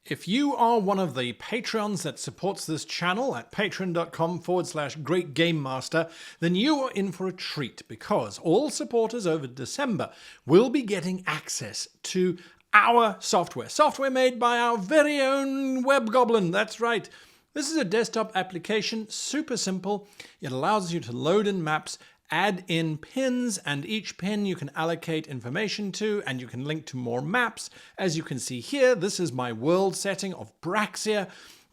If you are one of the patrons that supports this channel at patreon.com/greatgamemaster, then you are in for a treat because all supporters over December will be getting access to our software made by our very own web goblin. That's right. This is a desktop application, super simple. It allows you to load in maps, add in pins, and each pin you can allocate information to, and you can link to more maps. As you can see here, this is my world setting of Braxia,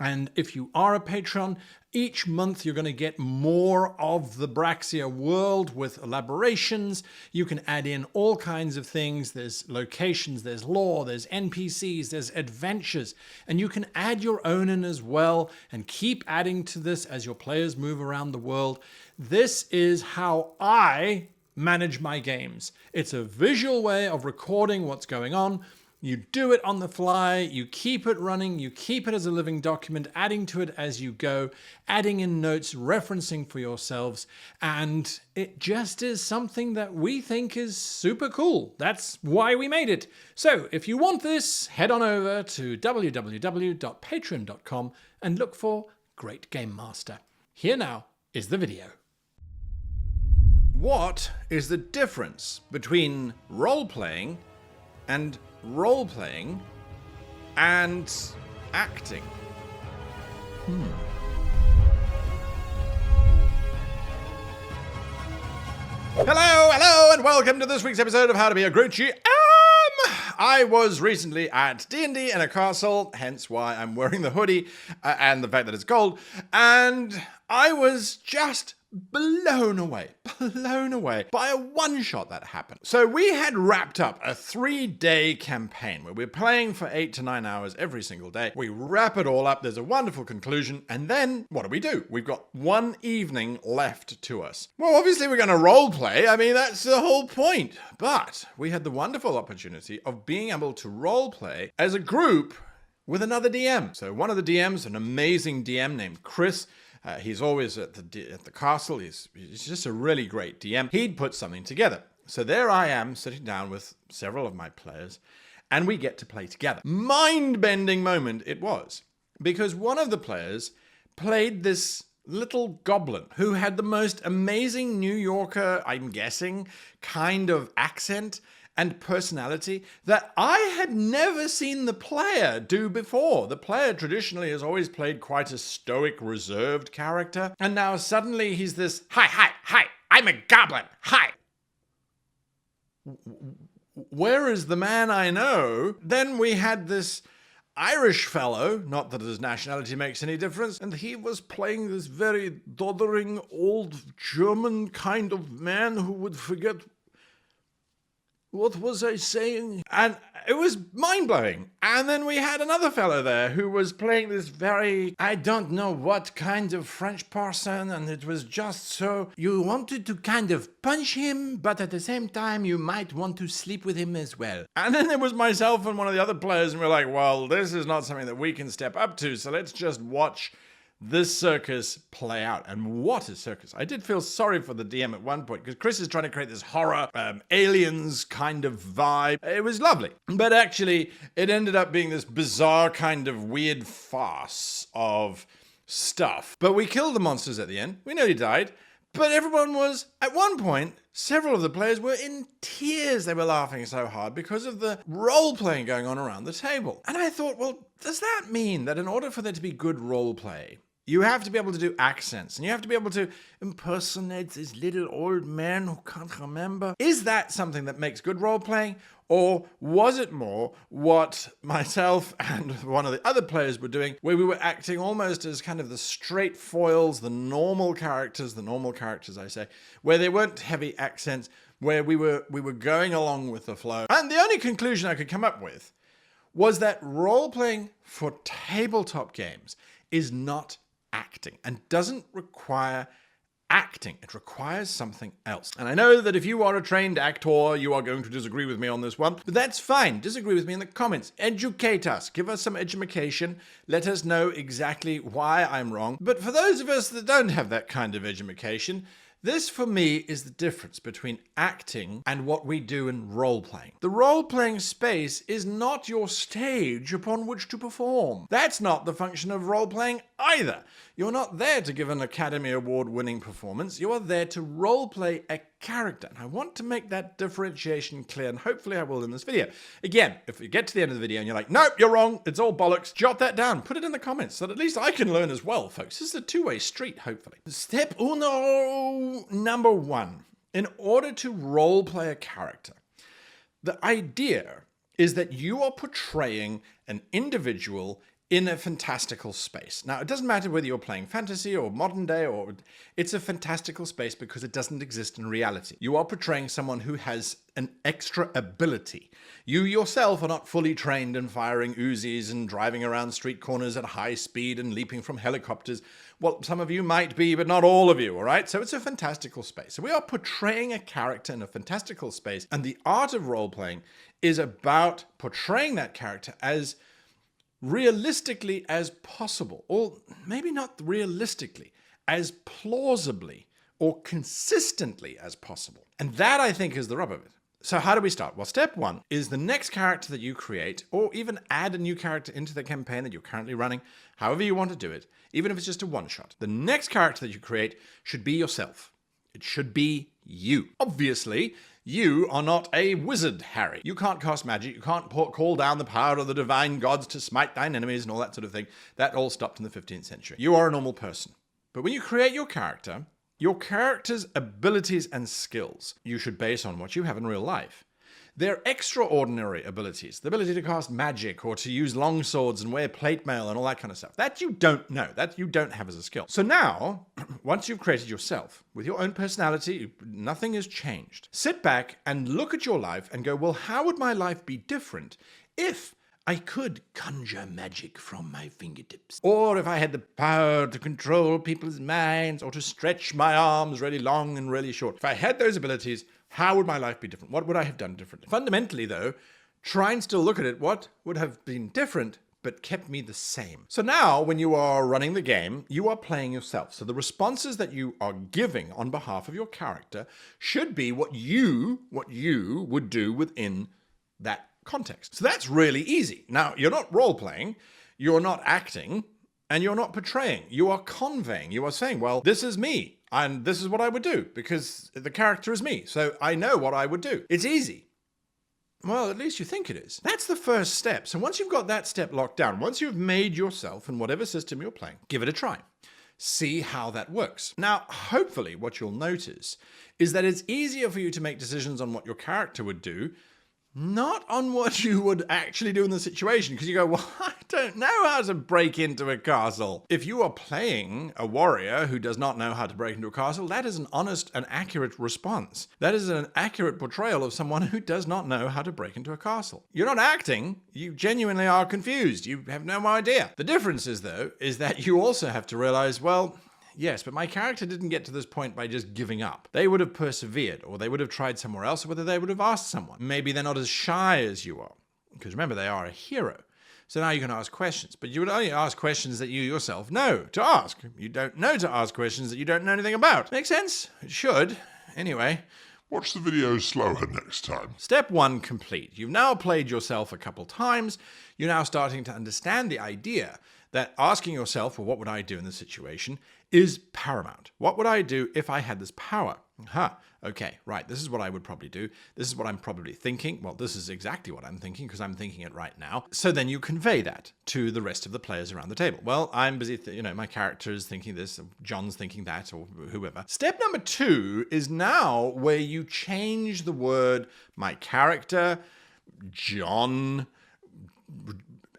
and if you are a patron, each month you're going to get more of the Braxia world with elaborations. You can add in all kinds of things. There's locations, there's lore, there's NPCs, there's adventures, and you can add your own in as well and keep adding to this as your players move around the world. This is how I manage my games. It's a visual way of recording what's going on. You do it on the fly, you keep it running, you keep it as a living document, adding to it as you go, adding in notes, referencing for yourselves, and it just is something that we think is super cool. That's why we made it. So if you want this, head on over to www.patreon.com and look for Great Game Master. Here now is the video. What is the difference between role-playing and role-playing and acting? Hello, and welcome to this week's episode of How to Be a Great GM. I was recently at D&D in a castle, hence why I'm wearing the hoodie and the fact that it's cold, and I was just blown away by a one-shot that happened. So we had wrapped up a 3-day campaign where we're playing for 8 to 9 hours every single day. We wrap it all up, there's a wonderful conclusion, and then what do? We've got one evening left to us. Well, obviously we're going to role play. I mean, that's the whole point. But we had the wonderful opportunity of being able to role play as a group with another DM. So one of the DMs, an amazing DM named Chris, he's always at the castle. He's just a really great DM. He'd put something together. So there I am sitting down with several of my players, and we get to play together. Mind-bending moment it was, because one of the players played this little goblin who had the most amazing New Yorker, I'm guessing, kind of accent and personality that I had never seen the player do before. The player traditionally has always played quite a stoic, reserved character, and now suddenly he's this, hi, I'm a goblin, hi. Where is the man I know? Then we had this Irish fellow, not that his nationality makes any difference, and he was playing this very doddering old German kind of man who would forget what was I saying? And it was mind-blowing. And then we had another fellow there who was playing this very, I don't know what kind of French person, and it was just so, you wanted to kind of punch him, but at the same time you might want to sleep with him as well. And then there was myself and one of the other players, and we were like, well, this is not something that we can step up to, so let's just watch this circus play out. And what a circus. I did feel sorry for the DM at one point because Chris is trying to create this horror, aliens kind of vibe. It was lovely. But actually, it ended up being this bizarre kind of weird farce of stuff. But we killed the monsters at the end. We nearly died. But everyone was, at one point, several of the players were in tears. They were laughing so hard because of the role-playing going on around the table. And I thought, well, does that mean that in order for there to be good role-play, you have to be able to do accents, and you have to be able to impersonate this little old man who can't remember? Is that something that makes good role-playing? Or was it more what myself and one of the other players were doing, where we were acting almost as kind of the straight foils, the normal characters I say, where they weren't heavy accents, where we were going along with the flow. And the only conclusion I could come up with was that role-playing for tabletop games is not acting and doesn't require acting. It requires something else. And I know that if you are a trained actor, you are going to disagree with me on this one, but that's fine. Disagree with me in the comments. Educate us. Give us some education. Let us know exactly why I'm wrong. But for those of us that don't have that kind of education, This, for me, is the difference between acting and what we do in role-playing. The role-playing space is not your stage upon which to perform. That's not the function of role-playing either. You're not there to give an Academy Award-winning performance. You are there to role-play a character. And I want to make that differentiation clear, and hopefully I will in this video. Again, if you get to the end of the video and you're like, nope, you're wrong, it's all bollocks, jot that down, put it in the comments, so that at least I can learn as well, folks. This is a two-way street, hopefully. Step uno, number one. In order to role-play a character, the idea is that you are portraying an individual in a fantastical space. Now, it doesn't matter whether you're playing fantasy or modern day, or it's a fantastical space because it doesn't exist in reality. You are portraying someone who has an extra ability. You yourself are not fully trained in firing Uzis and driving around street corners at high speed and leaping from helicopters. Well, some of you might be, but not all of you, all right? So it's a fantastical space. So we are portraying a character in a fantastical space, and the art of role-playing is about portraying that character as realistically as possible, or maybe not realistically, as plausibly or consistently as possible. And that, I think, is the rub of it. So how do we start? Well, step one is the next character that you create, or even add a new character into the campaign that you're currently running, however you want to do it, even if it's just a one-shot. The next character that you create should be yourself. It should be you. Obviously, you are not a wizard, Harry. You can't cast magic. You can't call down the power of the divine gods to smite thine enemies and all that sort of thing. That all stopped in the 15th century. You are a normal person. But when you create your character's abilities and skills, you should base on what you have in real life. They're extraordinary abilities. The ability to cast magic or to use long swords and wear plate mail and all that kind of stuff. That you don't know. That you don't have as a skill. So now, once you've created yourself with your own personality, nothing has changed. Sit back and look at your life and go, well, how would my life be different if I could conjure magic from my fingertips? Or if I had the power to control people's minds, or to stretch my arms really long and really short. If I had those abilities, how would my life be different? What would I have done differently? Fundamentally, though, try and still look at it. What would have been different but kept me the same? So now, when you are running the game, you are playing yourself. So the responses that you are giving on behalf of your character should be what you would do within that context. So that's really easy. Now, you're not role-playing, you're not acting, and you're not portraying. You are conveying. You are saying, well, this is me. And this is what I would do, because the character is me, so I know what I would do. It's easy. Well, at least you think it is. That's the first step. So once you've got that step locked down, once you've made yourself in whatever system you're playing, give it a try. See how that works. Now, hopefully what you'll notice is that it's easier for you to make decisions on what your character would do, not on what you would actually do in the situation, because you go, well, I don't know how to break into a castle. If you are playing a warrior who does not know how to break into a castle, that is an honest and accurate response. That is an accurate portrayal of someone who does not know how to break into a castle. You're not acting, you genuinely are confused. You have no idea. The difference is, though, is that you also have to realize, well, yes, but my character didn't get to this point by just giving up. They would have persevered, or they would have tried somewhere else, or whether they would have asked someone. Maybe they're not as shy as you are, because remember, they are a hero. So now you can ask questions, but you would only ask questions that you yourself know to ask. You don't know to ask questions that you don't know anything about. Make sense? It should. Anyway. Watch the video slower next time. Step one complete. You've now played yourself a couple times. You're now starting to understand the idea that asking yourself, well, what would I do in this situation, is paramount. What would I do if I had this power? Okay, right, this is what I would probably do. This is what I'm probably thinking. Well, this is exactly what I'm thinking, because I'm thinking it right now. So then you convey that to the rest of the players around the table. Well, I'm busy, my character is thinking this, John's thinking that, or whoever. Step number two is now where you change the word my character, John,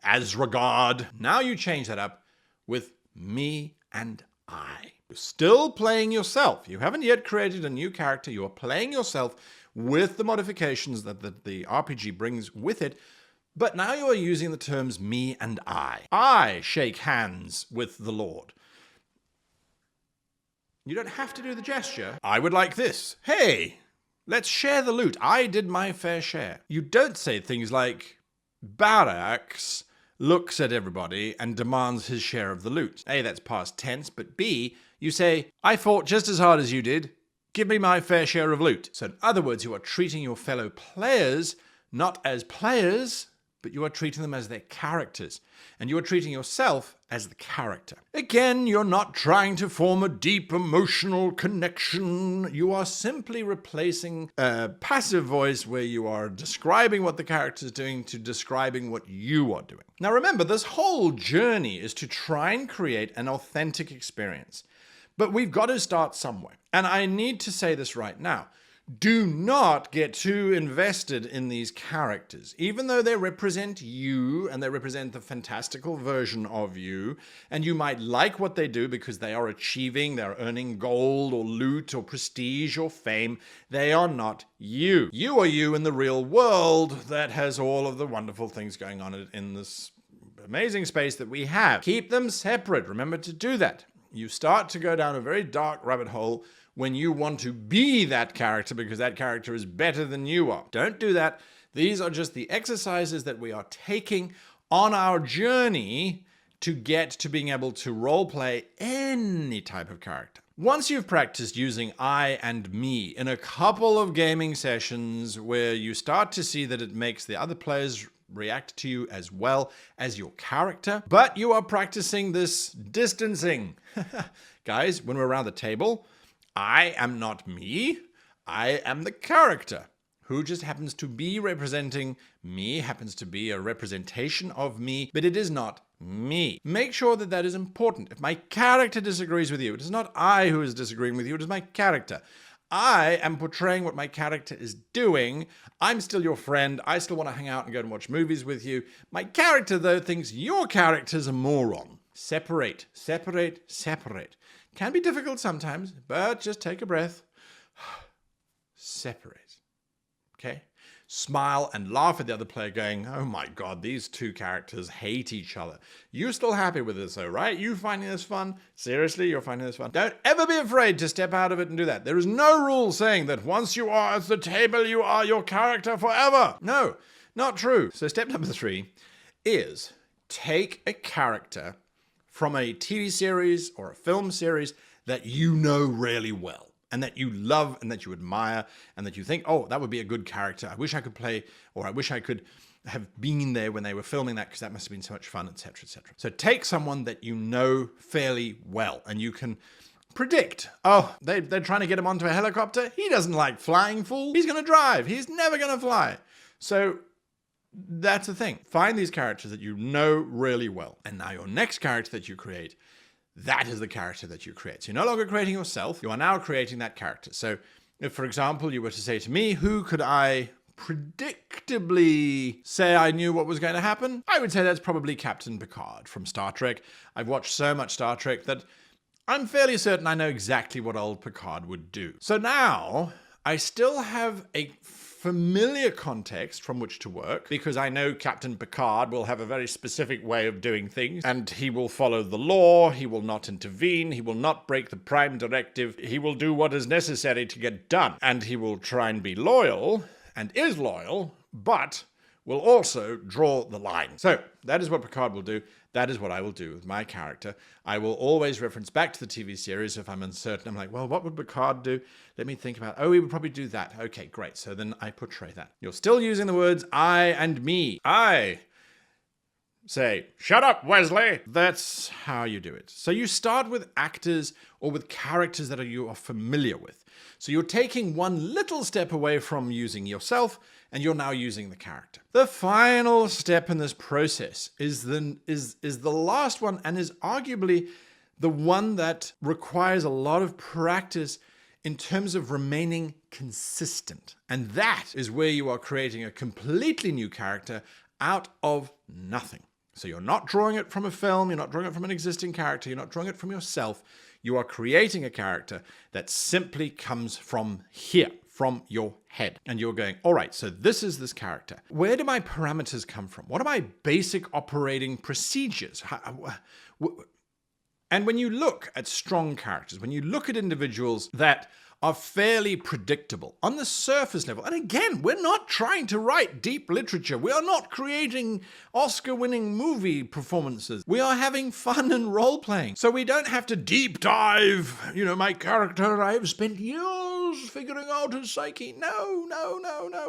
as regard. Now you change that up with me and I. You're still playing yourself. You haven't yet created a new character. You're playing yourself with the modifications that the RPG brings with it. But now you are using the terms me and I. I shake hands with the Lord. You don't have to do the gesture. I would like this. Hey, let's share the loot. I did my fair share. You don't say things like, Barracks looks at everybody and demands his share of the loot. A, that's past tense, but B, you say, I fought just as hard as you did. give me my fair share of loot. So in other words, you are treating your fellow players not as players, but you are treating them as their characters. And you are treating yourself as the character. Again, you're not trying to form a deep emotional connection. You are simply replacing a passive voice where you are describing what the character is doing to describing what you are doing. Now remember, this whole journey is to try and create an authentic experience. But we've got to start somewhere. And I need to say this right now. Do not get too invested in these characters. Even though they represent you and they represent the fantastical version of you, and you might like what they do because they are achieving, they're earning gold or loot or prestige or fame, they are not you. You are you in the real world that has all of the wonderful things going on in this amazing space that we have. Keep them separate. Remember to do that. You start to go down a very dark rabbit hole when you want to be that character because that character is better than you are. Don't do that. These are just the exercises that we are taking on our journey to get to being able to roleplay any type of character. Once you've practiced using I and me in a couple of gaming sessions where you start to see that it makes the other players react to you as well as your character, but you are practicing this distancing. Guys, when we're around the table, I am not me. I am the character who just happens to be representing me, happens to be a representation of me, but it is not me. Make sure that that is important. If my character disagrees with you, it is not I who is disagreeing with you, it is my character. I am portraying what my character is doing. I'm still your friend. I still want to hang out and go and watch movies with you. My character, though, thinks your character's a moron. Separate, separate, separate. Can be difficult sometimes, but just take a breath. Separate. Okay? Smile and laugh at the other player going, oh my God, these two characters hate each other. You're still happy with this though, right? You finding this fun? Seriously, you're finding this fun? Don't ever be afraid to step out of it and do that. There is no rule saying that once you are at the table, you are your character forever. No, not true. So step number 3 is take a character from a TV series or a film series that you know really well and that you love and that you admire and that you think, oh, that would be a good character. I wish I could play, or I wish I could have been there when they were filming that because that must have been so much fun, etc., etc. So take someone that you know fairly well and you can predict, oh, they're trying to get him onto a helicopter. He doesn't like flying, fool. He's going to drive. He's never going to fly. So that's the thing. Find these characters that you know really well. And now your next character that you create, that is the character that you create. So you're no longer creating yourself. You are now creating that character. So if, for example, you were to say to me, who could I predictably say I knew what was going to happen? I would say that's probably Captain Picard from Star Trek. I've watched so much Star Trek that I'm fairly certain I know exactly what old Picard would do. So now I still have a familiar context from which to work because I know Captain Picard will have a very specific way of doing things and he will follow the law, he will not intervene, he will not break the Prime Directive, he will do what is necessary to get done and he will try and be loyal and is loyal, but will also draw the line. So that is what Picard will do. That is what I will do with my character. I will always reference back to the TV series if I'm uncertain. I'm like, well, what would Picard do? Let me think about, oh, he would probably do that. Okay, great. So then I portray that. You're still using the words I and me. I say, shut up, Wesley. That's how you do it. So you start with actors or with characters that you are familiar with. So you're taking one little step away from using yourself and you're now using the character. The final step in this process is the last one and is arguably the one that requires a lot of practice in terms of remaining consistent. And that is where you are creating a completely new character out of nothing. So you're not drawing it from a film, you're not drawing it from an existing character, you're not drawing it from yourself. You are creating a character that simply comes from here, from your head. And you're going, all right, so this is this character. Where do my parameters come from? What are my basic operating procedures? And when you look at strong characters, when you look at individuals that are fairly predictable on the surface level. And again, we're not trying to write deep literature. We are not creating Oscar-winning movie performances. We are having fun and role-playing. So we don't have to deep dive, my character, I've spent years figuring out his psyche. No.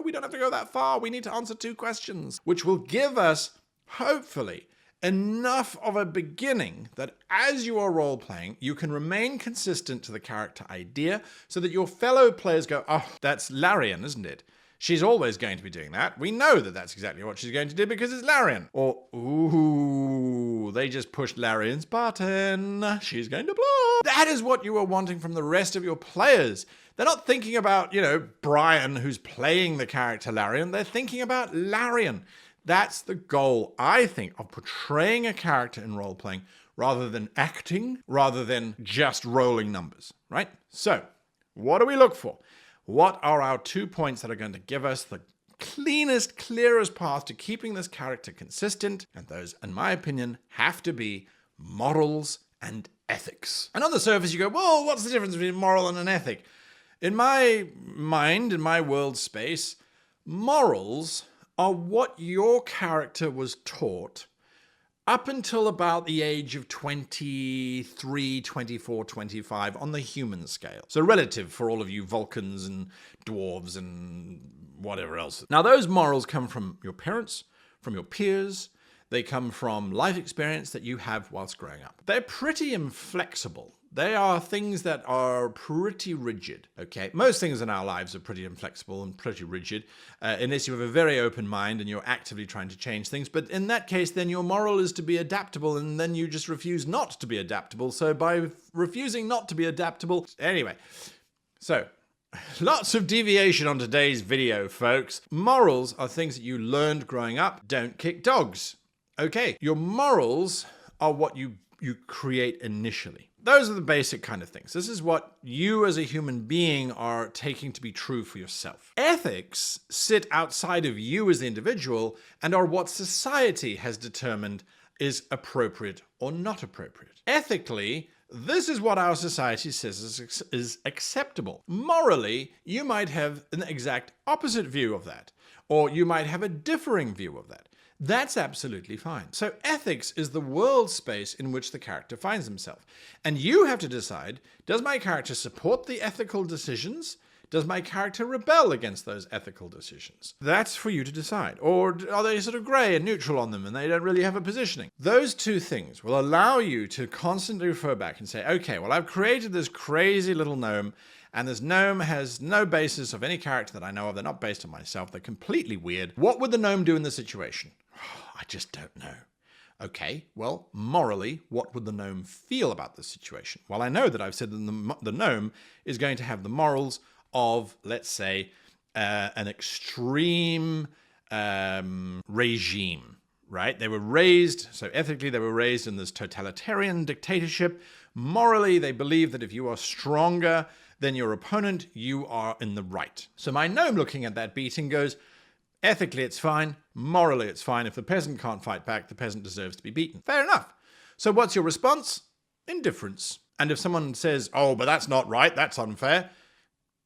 We don't have to go that far. We need to answer 2 questions, which will give us, hopefully, enough of a beginning that as you are role-playing, you can remain consistent to the character idea so that your fellow players go, oh, that's Larian, isn't it? She's always going to be doing that. We know that that's exactly what she's going to do because it's Larian. Or, ooh, they just pushed Larian's button. She's going to blow. That is what you are wanting from the rest of your players. They're not thinking about, Brian who's playing the character Larian. They're thinking about Larian. That's the goal, I think, of portraying a character in role-playing rather than acting, rather than just rolling numbers, right? So, what do we look for? What are our 2 points that are going to give us the cleanest, clearest path to keeping this character consistent? And those, in my opinion, have to be morals and ethics. And on the surface, you go, well, what's the difference between moral and an ethic? In my mind, in my world space, morals are what your character was taught up until about the age of 23, 24, 25 on the human scale. So relative for all of you Vulcans and dwarves and whatever else. Now those morals come from your parents, from your peers. They come from life experience that you have whilst growing up. They're pretty inflexible. They are things that are pretty rigid, okay? Most things in our lives are pretty inflexible and pretty rigid, unless you have a very open mind and you're actively trying to change things. But in that case, then your moral is to be adaptable, and then you just refuse not to be adaptable. So by refusing not to be adaptable... Anyway, so... lots of deviation on today's video, folks. Morals are things that you learned growing up. Don't kick dogs. Okay, your morals are what you create initially. Those are the basic kind of things. This is what you as a human being are taking to be true for yourself. Ethics sit outside of you as the individual and are what society has determined is appropriate or not appropriate. Ethically, this is what our society says is acceptable. Morally, you might have an exact opposite view of that, or you might have a differing view of that. That's absolutely fine. So ethics is the world space in which the character finds himself. And you have to decide, does my character support the ethical decisions? Does my character rebel against those ethical decisions? That's for you to decide. Or are they sort of grey and neutral on them and they don't really have a positioning? Those 2 things will allow you to constantly refer back and say, okay, well, I've created this crazy little gnome, and this gnome has no basis of any character that I know of. They're not based on myself. They're completely weird. What would the gnome do in this situation? I just don't know. Okay, well, morally, what would the gnome feel about this situation? Well, I know that I've said that the gnome is going to have the morals of, let's say, an extreme regime, right? They were raised, so ethically they were raised in this totalitarian dictatorship. Morally, they believe that if you are stronger than your opponent, you are in the right. So my gnome looking at that beating goes, ethically it's fine, morally it's fine. If the peasant can't fight back, the peasant deserves to be beaten. Fair enough. So what's your response? Indifference. And if someone says, oh, but that's not right, that's unfair,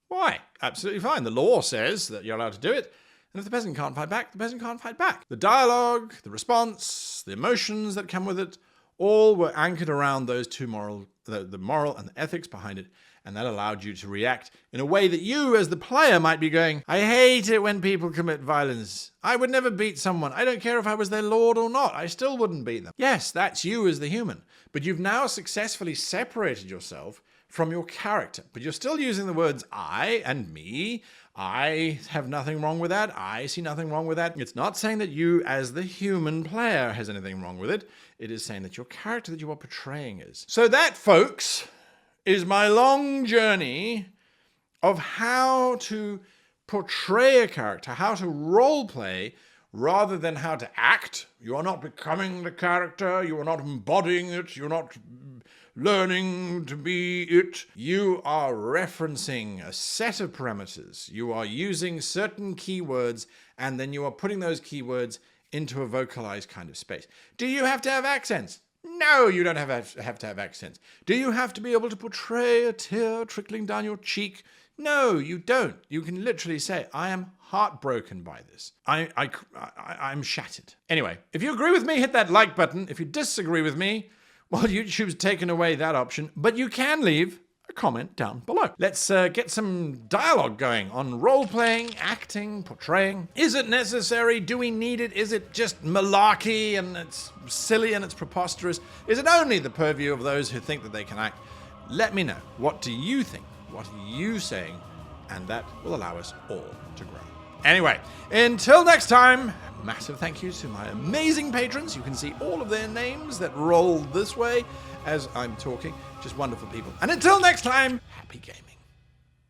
why? Absolutely fine. The law says that you're allowed to do it. And if the peasant can't fight back, the peasant can't fight back. The dialogue, the response, the emotions that come with it, all were anchored around those 2 moral, the moral and the ethics behind it. And that allowed you to react in a way that you as the player might be going, I hate it when people commit violence. I would never beat someone. I don't care if I was their lord or not. I still wouldn't beat them. Yes, that's you as the human. But you've now successfully separated yourself from your character. But you're still using the words I and me. I have nothing wrong with that. I see nothing wrong with that. It's not saying that you as the human player has anything wrong with it. It is saying that your character that you are portraying is. So that, folks, is my long journey of how to portray a character, how to role play rather than how to act. You are not becoming the character, you are not embodying it, you're not learning to be it. You are referencing a set of parameters. You are using certain keywords and then you are putting those keywords into a vocalized kind of space. Do you have to have accents? No, you don't have to have accents. Do you have to be able to portray a tear trickling down your cheek? No, you don't. You can literally say, I am heartbroken by this. I'm shattered. Anyway, if you agree with me, hit that like button. If you disagree with me, well, YouTube's taken away that option, but you can leave a comment down below. Let's get some dialogue going on role-playing, acting, portraying. Is it necessary? Do we need it? Is it just malarkey and it's silly and it's preposterous? Is it only the purview of those who think that they can act? Let me know. What do you think? What are you saying? And that will allow us all to grow. Anyway, until next time, massive thank yous to my amazing patrons. You can see all of their names that roll this way as I'm talking. Just wonderful people. And until next time, happy gaming.